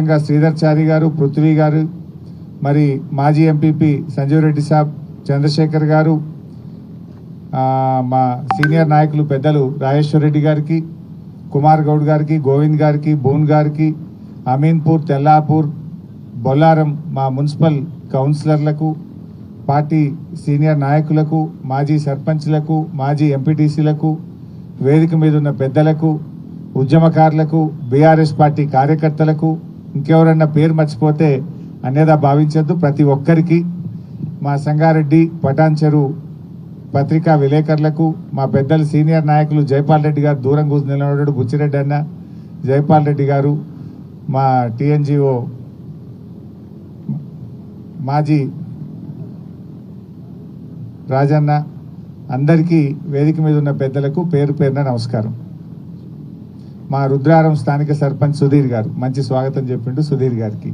ముఖ్యంగా శ్రీధర్చారి గారు, పృథ్వీ గారు, మరి మాజీ ఎంపీపీ సంజీవ్ రెడ్డి సాబ్, చంద్రశేఖర్ గారు, మా సీనియర్ నాయకులు పెద్దలు రాజేశ్వర్ రెడ్డి గారికి, కుమార్ గౌడ్ గారికి, గోవింద్ గారికి, బూన్ గారికి, అమీన్పూర్, తెల్లాపూర్, బొల్లారం మా మున్సిపల్ కౌన్సిలర్లకు, పార్టీ సీనియర్ నాయకులకు, మాజీ సర్పంచ్లకు, మాజీ ఎంపీటీసీలకు, వేదిక మీద ఉన్న పెద్దలకు, ఉద్యమకారులకు, బీఆర్ఎస్ పార్టీ కార్యకర్తలకు, ఇంకెవరన్నా పేరు మర్చిపోతే అన్యదా భావించద్దు. ప్రతి ఒక్కరికి, మా సంగారెడ్డి పటాన్ చెరువు పత్రికా విలేకరులకు, మా పెద్దలు సీనియర్ నాయకులు జైపాల్ రెడ్డి గారు దూరం కూర్చుని నిలబడ్డాడు, బుచ్చిరెడ్డి అన్న, జైపాల్ రెడ్డి గారు, మా టీఎన్జిఓ మాజీ రాజన్న, అందరికీ వేదిక మీద ఉన్న పెద్దలకు పేరు పేరున నమస్కారం. మా రుద్రారం స్థానిక సర్పంచ్ సుధీర్ గారు మంచి స్వాగతం చెప్పిండు. సుధీర్ గారికి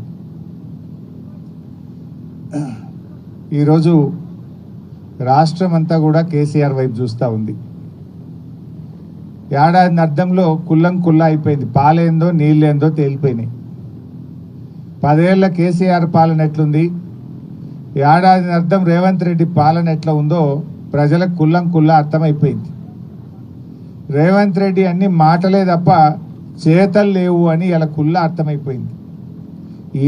ఈరోజు రాష్ట్రం అంతా కూడా కేసీఆర్ వైపు చూస్తూ ఉంది. ఏడాది అర్థంలో కుల్లం కుల్లా అయిపోయింది. పాలేందో నీళ్ళేందో తేలిపోయినాయి. 10 ఏళ్ల కేసీఆర్ పాలన ఎట్లుంది, ఏడాది అర్థం రేవంత్ రెడ్డి పాలన ఎట్లా ఉందో ప్రజలకు కుల్లం కుల్లా అర్థమైపోయింది. రేవంత్ రెడ్డి అన్ని మాటలే తప్ప చేతలు లేవు అని ఇలా కుల్లా అర్థమైపోయింది.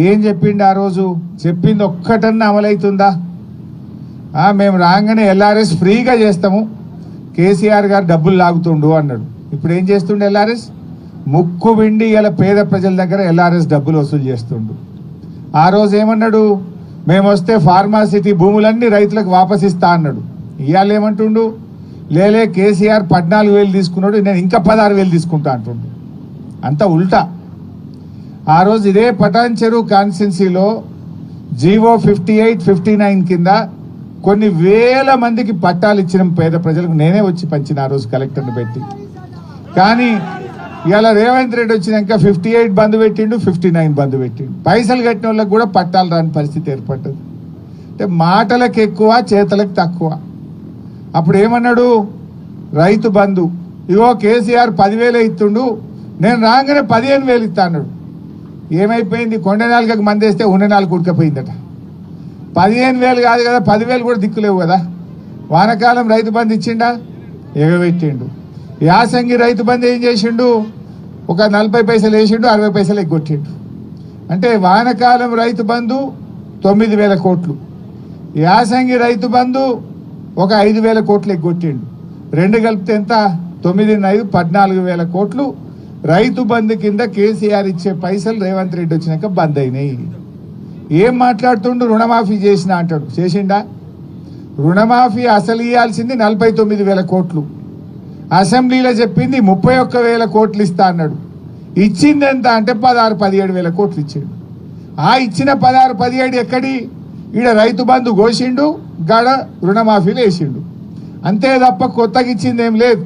ఏం చెప్పిండు ఆ రోజు? చెప్పింది ఒక్కటన్నా అమలవుతుందా? మేము రాగానే ఎల్ఆర్ఎస్ ఫ్రీగా చేస్తాము, కేసీఆర్ గారు డబ్బులు లాగుతుండు అన్నాడు. ఇప్పుడు ఏం చేస్తుండు? ఎల్ఆర్ఎస్ ముక్కు విండి ఇలా పేద ప్రజల దగ్గర ఎల్ఆర్ఎస్ డబ్బులు వసూలు చేస్తుండు. ఆ రోజు ఏమన్నాడు? మేము వస్తే ఫార్మాసిటీ భూములన్నీ రైతులకు వాపసిస్తా అన్నాడు. ఇవాళ ఏమంటుండు? లేలే కేసీఆర్ 14,000 తీసుకున్నాడు, నేను ఇంకా 16,000 తీసుకుంటా అంటుండు. అంతా ఉల్టా. ఆ రోజు ఇదే పటాన్ చెరువు కాన్స్టిట్యున్సీలో జీవో 58, 59 కింద కొన్ని వేల మందికి పట్టాలు ఇచ్చిన పేద ప్రజలకు నేనే వచ్చి పంచిన ఆ రోజు కలెక్టర్ని పెట్టి. కానీ ఇవాళ రేవంత్ రెడ్డి వచ్చినాక 58 బంద్ పెట్టిండు, 59 బంద్ పెట్టిండు. పైసలు కట్టిన వాళ్ళకి కూడా పట్టాలు రాని పరిస్థితి ఏర్పడ్డది. అంటే మాటలకు ఎక్కువ, చేతలకు తక్కువ. అప్పుడు ఏమన్నాడు? రైతు బంధు ఇగో కేసీఆర్ 10,000 ఇస్తుండు, నేను రాగానే 15,000 ఇస్తా అన్నాడు. ఏమైపోయింది? కొండ నాలుగకు మందేస్తే ఉండ నాలుగు ఉడకపోయిందట. 15,000 కాదు కదా, 10,000 కూడా దిక్కులేవు కదా. వానకాలం రైతు బంధు ఇచ్చిండా? ఎగబెట్టిండు. యాసంగి రైతు బంధు ఏం చేసిండు? ఒక 40 పైసలు వేసిండు, 60 పైసలు ఎగ్గొట్టిండు. అంటే వానకాలం రైతు బంధు 9,000 కోట్లు, యాసంగి రైతు బంధు ఒక 5,000 కోట్లు ఎగ్గొట్టిండు. రెండు కలిపితే ఎంత? 9, 14,000 కోట్లు రైతు బంధు కింద కేసీఆర్ ఇచ్చే పైసలు రేవంత్ రెడ్డి వచ్చినాక బంద్ అయినాయి. ఏం మాట్లాడుతుండు? రుణమాఫీ చేసిన అంటాడు. చేసిండా? రుణమాఫీ అసలు ఇవ్వాల్సింది 49,000 కోట్లు, అసెంబ్లీలో చెప్పింది 31,000 కోట్లు ఇస్తా అన్నాడు. ఇచ్చింది ఎంత అంటే 16-17,000 కోట్లు ఇచ్చిండు. ఆ ఇచ్చిన 16-17 ఎక్కడి? ఈడ రైతు బంధు కోసిండు, గడ రుణమాఫీలు వేసిండు. అంతే తప్ప కొత్తగా ఇచ్చింది ఏం లేదు.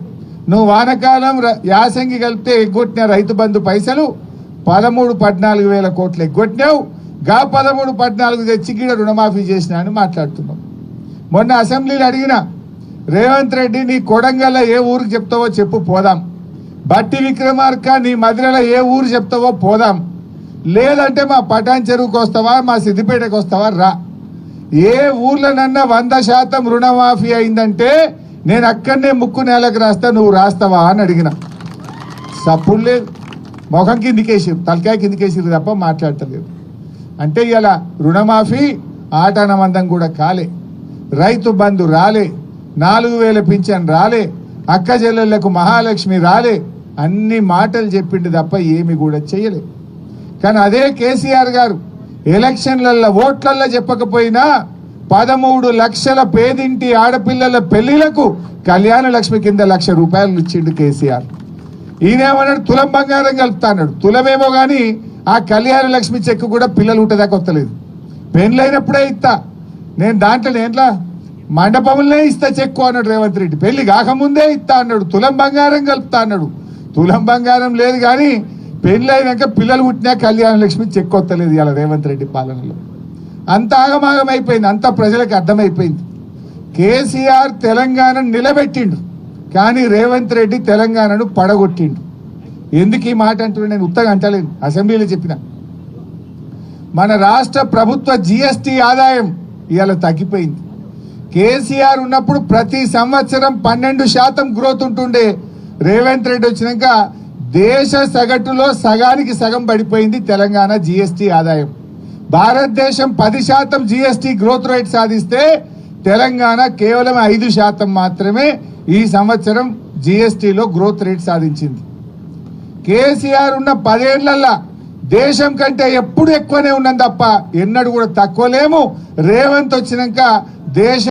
నువ్వు వానకాలం యాసంగి కలిపితే ఎగ్గొట్టిన రైతు బంధు పైసలు 13-14,000 కోట్లు ఎగ్గొట్టినావు. గా 13-14 తెచ్చి గీడ రుణమాఫీ చేసినా అని మాట్లాడుతున్నావు. మొన్న అసెంబ్లీలో అడిగిన రేవంత్ రెడ్డి, నీ కొడంగల్ ఏ ఊరికి చెప్తావో చెప్పు పోదాం. బట్టి విక్రమార్క నీ మధురలో ఏ ఊరు చెప్తావో పోదాం. లేదంటే మా పటాన్ చెరువుకి వస్తావా, మా సిద్దిపేటకు వస్తావా రా. ఏ ఊర్లోనన్నా 100% రుణమాఫీ అయిందంటే నేను అక్కడనే ముక్కు నేలకు రాస్తా, నువ్వు రాస్తావా అని అడిగిన. సప్పుడు లేదు, ముఖం కిందికేసిరు, తలకాయ కిందికేసిరు తప్ప మాట్లాడతలేదు. అంటే ఇలా రుణమాఫీ ఆటానమందం కూడా కాలే, రైతు బంధు రాలే, 4,000 పింఛన్ రాలే, అక్క చెల్లెళ్లకు మహాలక్ష్మి రాలే. అన్ని మాటలు చెప్పిండు తప్ప ఏమి కూడా చేయలే. కానీ అదే కేసీఆర్ గారు ఎలక్షన్లలో ఓట్లల్లో చెప్పకపోయినా 13 లక్షల పేదింటి ఆడపిల్లల పెళ్లిలకు కళ్యాణ లక్ష్మి కింద 1,00,000 రూపాయలు ఇచ్చిండు కేసీఆర్. ఈయనేమన్నాడు? తులం బంగారం కలుపుతా అన్నాడు. తులమేమో కానీ ఆ కళ్యాణ లక్ష్మి చెక్కు కూడా పిల్లలు ఉంటుందాకా వస్తలేదు. పెళ్ళైనప్పుడే ఇస్తా నేను, దాంట్లో మండపములనే ఇస్తా చెక్కు అన్నాడు రేవంత్ రెడ్డి. పెళ్లి కాకముందే ఇస్తా అన్నాడు. తులం బంగారం కలుపుతా అన్నాడు. తులం బంగారం లేదు కానీ పెళ్ళైనాక పిల్లలు పుట్టినా కళ్యాణ లక్ష్మి చెక్కు వస్తలేదు ఇలా రేవంత్ రెడ్డి పాలనలో. అంత ఆగమాగం అయిపోయింది, అంత ప్రజలకు అర్థమైపోయింది. కేసీఆర్ తెలంగాణను నిలబెట్టిండు, కానీ రేవంత్ రెడ్డి తెలంగాణను పడగొట్టిండు. ఎందుకు ఈ మాట అంటున్నా? నేను ఉత్తగా అంటలేను, అసెంబ్లీలో చెప్పిన. మన రాష్ట్ర ప్రభుత్వ జిఎస్టి ఆదాయం ఇవాళ తగ్గిపోయింది. కేసీఆర్ ఉన్నప్పుడు ప్రతి సంవత్సరం 12% గ్రోత్ ఉంటుండే. రేవంత్ రెడ్డి వచ్చినాక దేశ సగటులో సగానికి సగం పడిపోయింది తెలంగాణ జిఎస్టి ఆదాయం. భారతదేశం 10% జిఎస్టి గ్రోత్ రేట్ సాధిస్తే తెలంగాణ కేవలం 5% మాత్రమే ఈ సంవత్సరం జిఎస్టిలో గ్రోత్ రేట్ సాధించింది. కేసీఆర్ ఉన్న 10 ఏళ్లలో దేశం కంటే ఎప్పుడు ఎక్కువనే ఉన్నది తప్ప ఎన్నడూ కూడా తక్కువ లేము. రేవంత్ వచ్చినాక దేశం